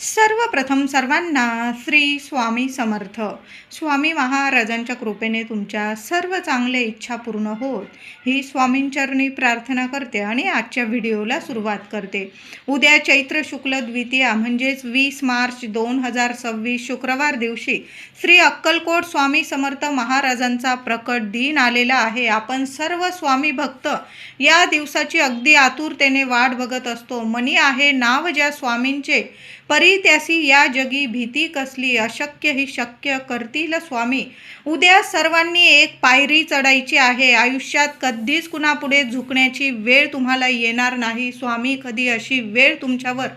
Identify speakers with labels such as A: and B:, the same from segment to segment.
A: सर्वप्रथम सर्वांना श्री स्वामी समर्थ. स्वामी महाराजांच्या कृपेने तुमच्या सर्व चांगल्या इच्छा पूर्ण होत ही स्वामींचरणी प्रार्थना करते आणि आजच्या व्हिडिओला सुरुवात करते. उद्या चैत्र शुक्ल द्वितीया म्हणजेच 20 मार्च 2026 शुक्रवार दिवशी श्री अक्कलकोट स्वामी समर्थ महाराजांचा प्रकट दिन आलेला आहे. आपण सर्व स्वामी भक्त या दिवसाची अगदी आतुरतेने वाट बघत असतो. मनी आहे नाव ज्या स्वामींचे, परी त्यासी या जगी भीती कसली, अशक्य ही शक्य करतील स्वामी. उद्या सर्वांनी एक पायरी चढायची आहे. आयुष्यात कधीच कुणापुढे झुकण्याची वेळ तुम्हाला येणार नाही. स्वामी कधी अशी वेळ तुमच्यावर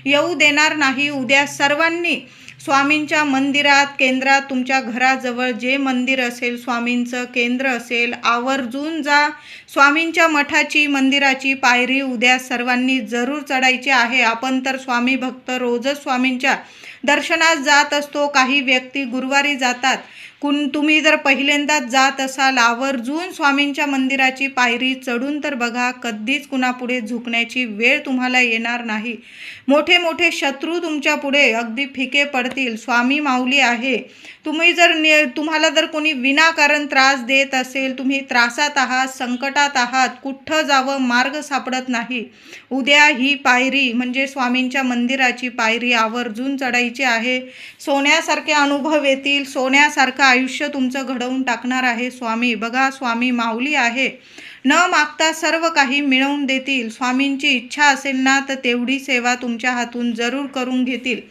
A: येऊ देणार नाही. उद्या सर्वांनी स्वामींच्या मंदिरात, केंद्रात, तुमच्या घराजवळ जे मंदिर असेल, स्वामींचं केंद्र असेल, आवर्जून जा. स्वामींच्या मठाची, मंदिराची पायरी उद्या सर्वांनी जरूर चढायची आहे. आपण तर स्वामी भक्त रोजच स्वामींच्या दर्शनास जात असतो. काही व्यक्ती गुरुवारी जातात. तुम्ही जर पहिल्यांदाच जात असाल, आवर्जून स्वामींच्या मंदिराची पायरी चढून तर बघा. कधीच कुणापुढे झुकण्याची वेळ तुम्हाला येणार नाही. मोठे मोठे शत्रू तुमच्या पुढे अगदी फिके पडतील. स्वामी माऊली आहे. तुम्हाला जर कोणी विनाकारण त्रास देत असेल, तुम्ही त्रासात आहात, संकटात आहात, कुठं जावं मार्ग सापडत नाही, उद्या ही पायरी म्हणजे स्वामींच्या मंदिराची पायरी आवर्जून चढायची आहे. सोन्यासारखे अनुभव येतील. सोन्यासारखं आयुष्य तुमचं घडवून टाकणार आहे स्वामी. बघा, स्वामी माऊली आहे. न मागता सर्व काही मिळवून देतील. स्वामींची इच्छा असेल ना तर तेवढी सेवा तुमच्या हातून जरूर करून घेतील.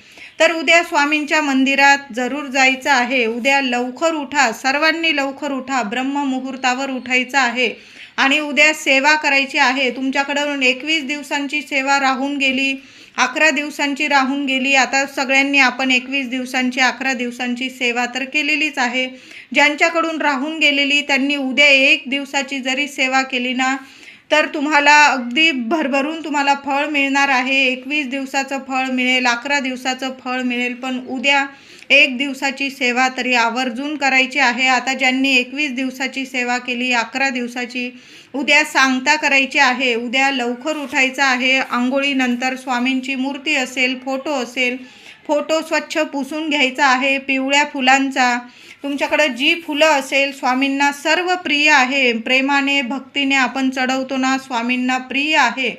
A: तर उद्या स्वामींच्या मंदिरात जरूर जायचं आहे. उद्या लवकर उठा, सर्वांनी लवकर उठा. ब्रह्ममुहूर्तावर उठायचं आहे आणि उद्या सेवा करायची आहे. तुमच्याकडून 21 दिवसांची सेवा राहून गेली, 11 दिवसांची राहून गेली. आता सगळ्यांनी आपण 21 दिवसांची, 11 दिवसांची सेवा तर केलेलीच आहे. ज्यांच्याकडून राहून गेलेली त्यांनी उद्या 1 दिवसाची जरी सेवा केली ना तर तुम्हाला अगदी भरभरून तुम्हाला फळ मिळणार आहे. 21 दिवसाचं फळ मिळेल, 11 दिवसाचं फळ मिळेल, पण उद्या 1 दिवसाची सेवा तरी आवर्जून करायची आहे. आता ज्यांनी 21 दिवसाची सेवा केली, 11 दिवसाची, उद्या सांगता करायची आहे. उद्या लवकर उठायचं आहे. आंघोळीनंतर स्वामींची मूर्ती असेल, फोटो असेल, फोटो स्वच्छ पुसून घ्यायचा आहे. पिवळ्या फुलांचा, तुमच्याकडं जी फुलं असेल, स्वामींना सर्व प्रिय आहे. प्रेमाने, भक्तीने आपण चढवतो ना, स्वामींना प्रिय आहे.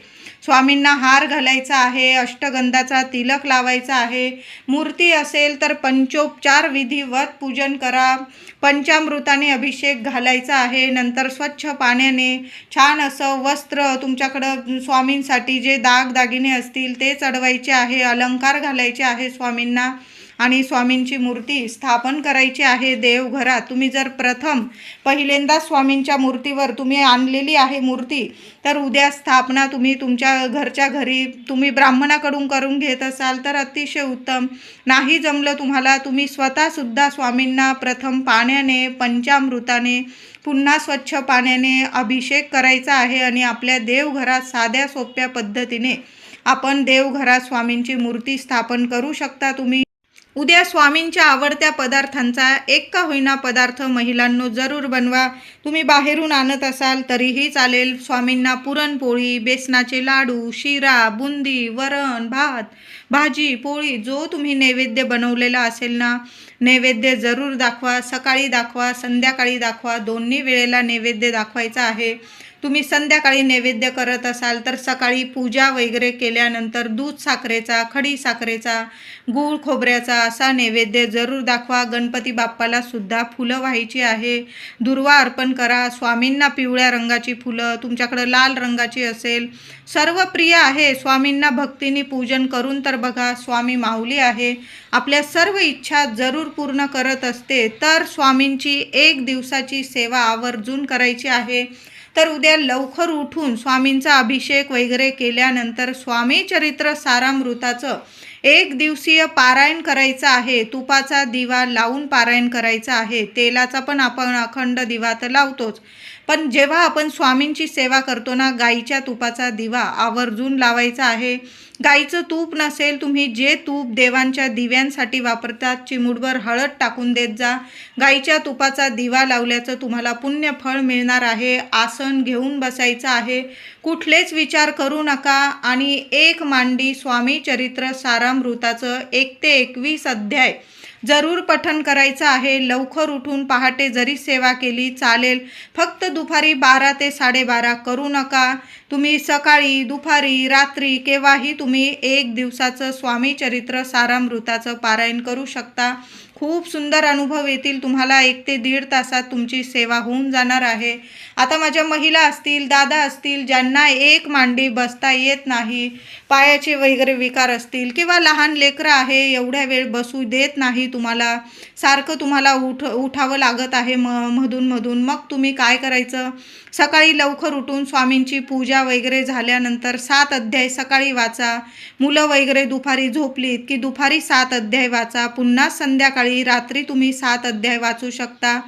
A: स्वामींना हार घालायचा आहे, अष्टगंधाचा तिलक लावायचा आहे. मूर्ती असेल तर पंचोपचार विधिवत पूजन करा. पंचामृताने अभिषेक घालायचा आहे. नंतर स्वच्छ पाण्याने छान असं वस्त्र, तुमच्याकडं स्वामींसाठी जे दागदागिने असतील ते चढवायचे आहे. अलंकार घालायचे आहे स्वामींना आणि स्वामींची मूर्ती स्थापन करायची आहे देवघरात. तुम्ही जर पहिल्यांदा स्वामींच्या मूर्तीवर तुम्ही आणलेली आहे मूर्ती, तर उद्या स्थापना तुम्ही तुमच्या घरच्या घरी तुम्ही ब्राह्मणाकडून करून घेत असाल तर अतिशय उत्तम. नाही जमलं तुम्हाला, तुम्ही स्वतःसुद्धा स्वामींना प्रथम पाण्याने, पंचामृताने, पुन्हा स्वच्छ पाण्याने अभिषेक करायचा आहे आणि आपल्या देवघरात साध्या सोप्या पद्धतीने आपण देवघरात स्वामींची मूर्ती स्थापन करू शकता. तुम्ही उद्या स्वामींच्या आवडत्या पदार्थांचा एक का होईना पदार्थ महिलांनो जरूर बनवा. तुम्ही बाहेरून आणत असाल तरीही चालेल. स्वामींना पुरणपोळी, बेसनाचे लाडू, शिरा, बुंदी, वरण, भात, भाजी, पोळी जो तुम्ही नैवेद्य बनवलेला असेल ना, नैवेद्य जरूर दाखवा. सकाळी दाखवा, संध्याकाळी दाखवा. दोन्ही वेळेला नैवेद्य दाखवायचा आहे. तुम्ही संध्याकाळी नैवेद्य करत असाल तर सकाळी पूजा वगैरे केल्यानंतर दूध साखरेचा, खडी साखरेचा, गूळ खोबऱ्याचा असा नैवेद्य जरूर दाखवा. गणपती बाप्पाला सुद्धा फुलं व्हायची आहे. दुर्वा अर्पण करा. स्वामींना पिवळ्या रंगाची फुलं, तुमच्याकडं लाल रंगाची असेल, सर्व प्रिय आहे. स्वामींना भक्तीने पूजन करून तर बघा, स्वामी माऊली आहे. आपल्या सर्व इच्छा जरूर पूर्ण करत असते. तर स्वामींची 1 दिवसाची सेवा आवर्जून करायची आहे. तर उद्या लवकर उठून स्वामींचा अभिषेक वगैरे केल्यानंतर स्वामी चरित्र सारामृताचं 1 दिवसीय पारायण करायचं आहे. तुपाचा दिवा लावून पारायण करायचं आहे. तेलाचा पण आपण अखंड दिवा तर लावतोच, पण जेव्हा आपण स्वामींची सेवा करतो ना, गाईच्या तुपाचा दिवा आवर्जून लावायचा आहे. गाईचं तूप नसेल, तुम्ही जे तूप देवांच्या दिव्यांसाठी वापरतात, चिमूटभर हळद टाकून देत जा. गाईच्या तुपाचा दिवा लावल्याचं तुम्हाला पुण्य फळ मिळणार आहे. आसन घेऊन बसायचं आहे, कुठलेच विचार करू नका आणि एक मांडी स्वामी चरित्र सारामृताचं 1 ते 21 अध्याय जरूर पठण करायचं आहे. लवकर उठून पहाटे जरी सेवा केली चालेल, फक्त दुपारी 12 ते 12:30 करू नका. तुम्ही सकाळी, दुपारी, रात्री केव्हाही तुम्ही 1 दिवसाचं स्वामी चरित्र सारामृताचं पारायण करू शकता. खूप सुंदर अनुभव येतील तुम्हाला. 1 ते 1.5 तासात तुमची सेवा होऊन जाणार आहे. आता माझ्या महिला असतील, दादा असतील, ज्यांना एक मांडी बसता येत नाही, पायाचे वगैरे विकार असतील किंवा लहान लेकरं आहे, एवढ्या वेळ बसू देत नाही तुम्हाला, सारखं तुम्हाला उठावं लागत आहे मधून, मग तुम्ही काय करायचं? सकाळी लवकर उठून स्वामींची पूजा वगैरे झाल्यानंतर 7 अध्याय सकाळी वाचा. मुलं वगैरे दुपारी झोपलीत की दुपारी 7 अध्याय वाचा. पुन्हा संध्याकाळी रात्री तुम्ही 7 अध्याय वाचू शकता.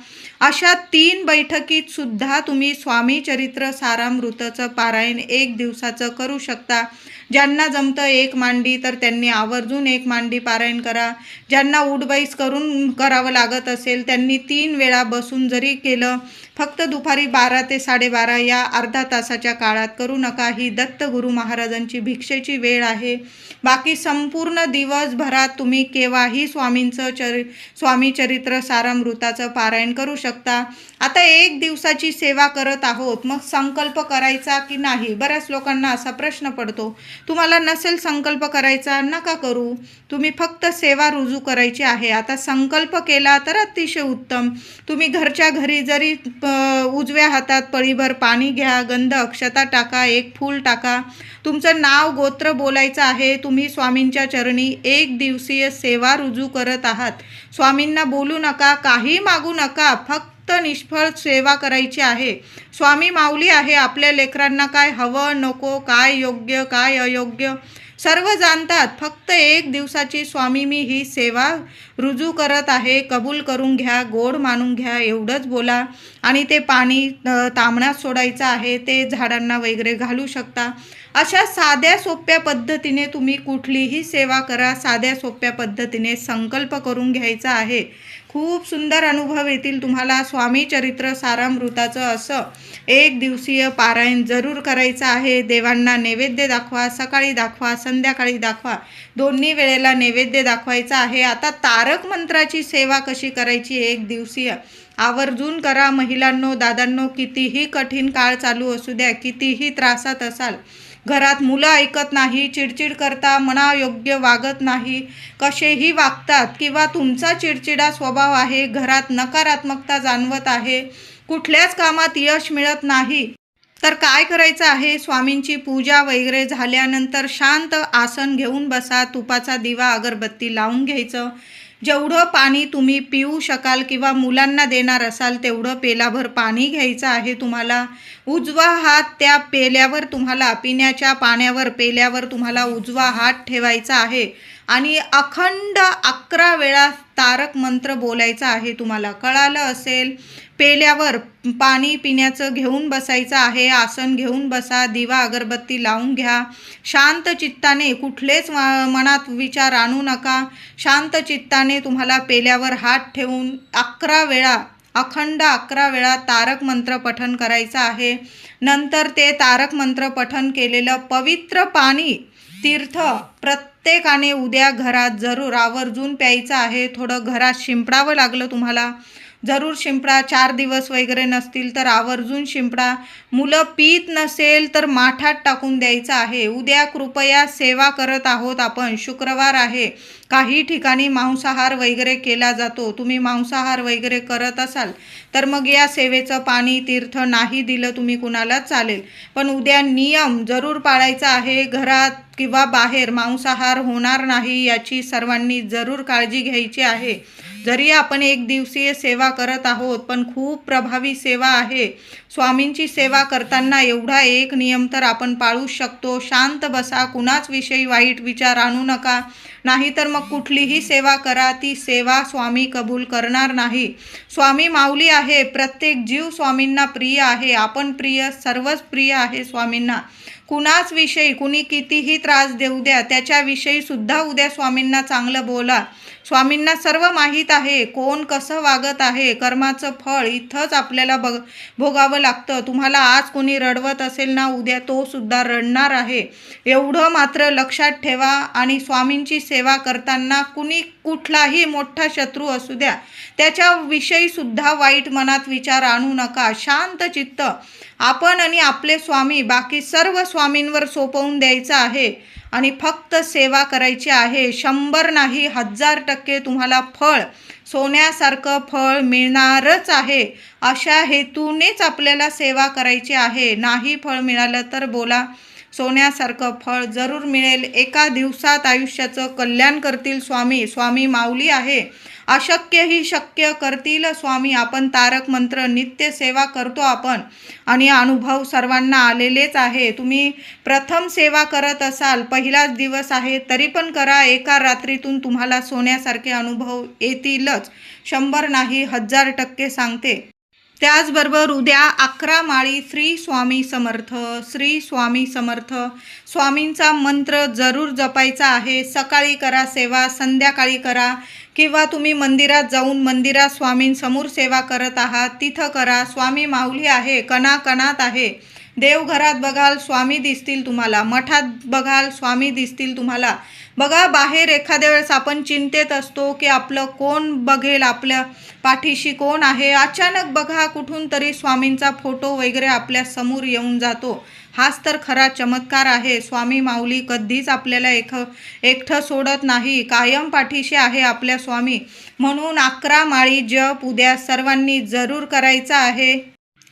A: अशा 3 बैठकीत सुद्धा तुम्ही स्वामी चरित्र सारामृताचं पारायण 1 दिवसाचं करू शकता. ज्यांना जमतं 1 मांडी तर त्यांनी आवर्जून 1 मांडी पारायण करा. ज्यांना उठबैस करून करावं लागत असेल त्यांनी 3 वेळा बसून जरी केलं, फक्त दुपारी 12 ते 12:30 या अर्धा तासाच्या काळात करू नका. ही दत्त गुरु महाराजांची भिक्षेची वेळ आहे. बाकी संपूर्ण दिवसभरात तुम्ही केव्हाही स्वामी चरित्र सारामृताचं पारायण करू शकता. आता 1 दिवसाची सेवा करत आहोत, मग संकल्प करायचा की नाही? बऱ्याच लोकांना असा प्रश्न पडतो. तुम्हाला नसेल संकल्प करायचा, नका करू. तुम्ही फक्त सेवा रुजू करायची आहे. आता संकल्प केला तर अतिशय उत्तम. तुम्ही घरच्या घरी जरी उजव्या हातात पळीभर पाणी घ्या, गंध अक्षता टाका, 1 फूल टाका, तुमचं नाव गोत्र बोलायचं आहे. तुम्ही स्वामींच्या चरणी 1 दिवसीय सेवा रुजू करत आहात. स्वामींना बोलू नका, काही मागू नका, फक्त निष्फळ सेवा करायची आहे. स्वामी माऊली आहे. आपल्या लेकरांना काय हवं नको, काय योग्य काय अयोग्य सर्व जाणतात. फक्त 1 दिवसाची स्वामी मी ही सेवा रुजू करत आहे, कबूल करून घ्या, गोड मानून घ्या, एवढंच बोला. आणि ते पाणी तांबण्यात सोडायचं आहे, ते झाडांना वगैरे घालू शकता. अशा साध्या सोप्या पद्धतीने तुम्ही कुठलीही सेवा करा. साध्या सोप्या पद्धतीने संकल्प करून घ्यायचा आहे. खूप सुंदर अनुभव येतील तुम्हाला. स्वामी चरित्र सारामृताचं असं 1 दिवसीय पारायण जरूर करायचं आहे. देवांना नैवेद्य दाखवा, सकाळी दाखवा, संध्याकाळी दाखवा, दोन्ही वेळेला नैवेद्य दाखवायचा आहे. आता तारक मंत्राची सेवा कशी करायची 1 दिवसीय आवर्जून करा. महिलांनो, दादांनो, कितीही कठीण काळ चालू असू द्या, कितीही त्रासात असाल, घरात मुलं ऐकत नाही, चिडचिड करता, मनायोग्य वागत नाही, कसेही वागतात किंवा तुमचा चिडचिडा स्वभाव आहे, घरात नकारात्मकता जाणवत आहे, कुठल्याच कामात यश मिळत नाही, तर काय करायचं आहे? स्वामींची पूजा वगैरे झाल्यानंतर शांत आसन घेऊन बसा. तुपाचा दिवा अगरबत्ती लावून घ्यायचं. जेवढं पाणी तुम्ही पिऊ शकाल किंवा मुलांना देणार असाल तेवढं पेलाभर पाणी घ्यायचं आहे तुम्हाला. उजवा हात त्या पेल्यावर तुम्हाला, पिण्याच्या पाण्यावर पेल्यावर तुम्हाला उजवा हात ठेवायचा आहे आणि अखंड 11 वेळा तारक मंत्र बोलायचा आहे तुम्हाला. कळालं असेल? पेल्यावर पाणी पिण्याचं घेऊन बसायचं आहे. आसन घेऊन बसा, दिवा अगरबत्ती लावून घ्या. शांत चित्ताने, कुठलेच मनात विचार आणू नका. शांत चित्ताने तुम्हाला पेल्यावर हात ठेवून 11 वेळा, अखंड 11 वेळा तारक मंत्र पठण करायचं आहे. नंतर ते तारक मंत्र पठण केलेलं पवित्र पाणी, तीर्थ प्रत्येकाने उद्या घरात जरूर आवर्जून प्यायचं आहे. थोडं घरात शिंपडावं लागलं तुम्हाला, जरूर शिंपडा. 4 दिवस वगैरे नसतील तर आवर्जून शिंपडा. मुलं पीत नसेल तर माठात टाकून द्यायचं आहे. उद्या कृपया सेवा करत आहोत आपण. शुक्रवार आहे. काही ठिकाणी मांसाहार वगैरे केला जातो. तुम्ही मांसाहार वगैरे करत असाल तर मग या सेवेचं पाणी, तीर्थ नाही दिलं तुम्ही कुणाला चालेल. पण उद्या नियम जरूर पाळायचा आहे. घरात किंवा बाहेर मांसाहार होणार नाही याची सर्वांनी जरूर काळजी घ्यायची आहे. जरी आपण 1 दिवसीय सेवा करत आहोत पण खूप प्रभावी सेवा आहे. स्वामींची सेवा करताना एवढा एक नियम तर आपण पाळू शकतो. शांत बसा, कुणाच विषयी वाईट विचार आणू नका. नाहीतर मग कुठलीही सेवा करा, ती सेवा स्वामी कबूल करणार नाही. स्वामी माऊली आहे, प्रत्येक जीव स्वामींना प्रिय आहे. आपण प्रिय, सर्वच प्रिय आहे स्वामींना. कुणाच विषयी कुणी कितीही त्रास देऊ द्या, त्याच्याविषयी सुद्धा उद्या स्वामींना चांगलं बोला. स्वामींना सर्व माहीत आहे, कोण कसं वागत आहे. कर्माचं फळ इथंच आपल्याला भोगावं लागतं. तुम्हाला आज कोणी रडवत असेल ना, उद्या तो सुद्धा रडणार आहे. एवढं मात्र लक्षात ठेवा. आणि स्वामींची सेवा करताना कुठलाही मोठा शत्रू असू द्या, त्याच्याविषयी सुद्धा वाईट मनात विचार आणू नका. शांत चित्त आपण आणि आपले स्वामी, बाकी सर्व स्वामींवर सोपवून द्यायचं आहे आणि फक्त सेवा करायची आहे. 100 नाही 1000% तुम्हाला फळ, सोन्यासारखं फळ मिळणारच आहे. अशा हेतूनेच आपल्याला सेवा करायची आहे. नाही फळ मिळालं तर बोला, सोन्यासारखं फळ जरूर मिळेल. एका दिवसात आयुष्याचं कल्याण करतील स्वामी. स्वामी माऊली आहे. अशक्य ही शक्य करतील स्वामी. आपण तारक मंत्र नित्य सेवा करतो आपण, आणि अनुभव सर्वांना आलेलेच आहे. तुम्ही प्रथम सेवा करत असाल, पहिलाच दिवस आहे, तरी पण करा. एका रात्रीतून तुम्हाला सोन्यासारखे अनुभव येतीलच. 100 नाही 1000% सांगते. त्याचबरोबर उद्या 11 माळी श्री स्वामी समर्थ, श्री स्वामी समर्थ स्वामींचा मंत्र जरूर जपायचा आहे. सकाळी करा सेवा, संध्याकाळी करा, किंवा तुम्ही मंदिरात जाऊन मंदिरात स्वामींसमोर सेवा करत आहात तिथं करा. स्वामी माऊली आहे, कणाकणात आहे. देवघरात बघाल स्वामी दिसतील तुम्हाला, मठात बघाल स्वामी दिसतील तुम्हाला. बघा, बाहेर एखाद्या वेळेस आपण चिंतेत असतो की आपलं कोण बघेल, आपल्या पाठीशी कोण आहे. अचानक बघा कुठून तरी स्वामींचा फोटो वगैरे आपल्या समोर येऊन जातो. हाच तर खरा चमत्कार आहे. स्वामी माऊली कधीच आपल्याला एकटं सोडत नाही, कायम पाठीशी आहे आपल्या स्वामी. म्हणून 11 माळी जप उद्या सर्वांनी जरूर करायचा आहे.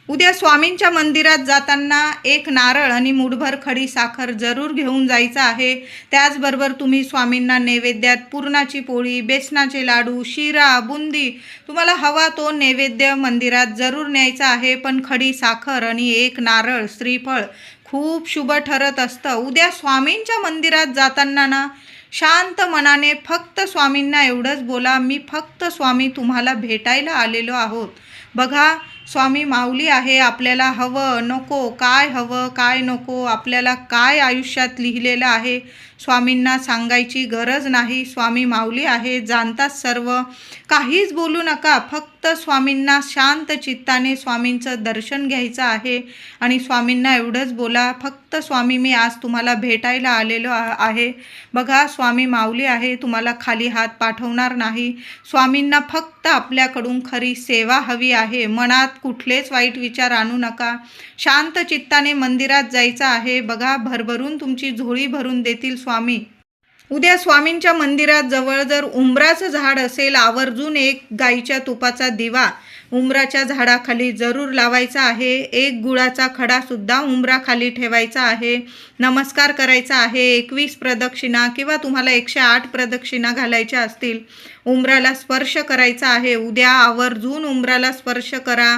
A: उद्या स्वामींच्या मंदिरात जाताना एक नारळ आणि मूठभर खडी साखर जरूर घेऊन जायचं आहे. त्याचबरोबर तुम्ही स्वामींना नैवेद्यात पुरणाची पोळी, बेसनाचे लाडू, शिरा, बुंदी, तुम्हाला हवा तो नैवेद्य मंदिरात जरूर न्यायचा आहे. पण खडी साखर आणि एक नारळ, श्रीफळ खूप शुभ ठरत असतं. उद्या स्वामींच्या मंदिरात जाताना ना, शांत मनाने फक्त स्वामींना एवढंच बोला, मी फक्त स्वामी तुम्हाला भेटायला आलेलो आहोत. बघा, स्वामी माऊली आहे. आपल्याला हवं नको, काय हवं काय नको, आपल्याला काय आयुष्यात लिहिलेलं आहे, स्वामींना सांगायची गरज नाही. स्वामी माऊली आहे, जाणतात सर्व. काहीच बोलू नका, फक्त स्वामींना शांत चित्ताने स्वामींचं दर्शन घ्यायचं आहे. आणि स्वामींना एवढंच बोला, फक्त स्वामी मी आज तुम्हाला भेटायला आलेलो आहे. बघा, स्वामी माऊली आहे, तुम्हाला खाली हात पाठवणार नाही. स्वामींना फक्त आपल्याकडून खरी सेवा हवी आहे. मनात कुठलेच वाईट विचार आणू नका. शांत चित्ताने मंदिरात जायचं आहे. बघा, भरभरून तुमची झोळी भरून देतील स्वामी. उद्या स्वामींच्या मंदिरात जवळ जर उंबराचं झाड असेल, आवर्जून एक गाईच्या तुपाचा दिवा उंबराच्या झाडाखाली जरूर लावायचा आहे. एक गुळाचा खडासुद्धा उंबराखाली ठेवायचा आहे. नमस्कार करायचा आहे. 21 प्रदक्षिणा किंवा तुम्हाला 108 प्रदक्षिणा घालायच्या असतील. उंबराला स्पर्श करायचा आहे. उद्या आवर्जून उंबराला स्पर्श करा.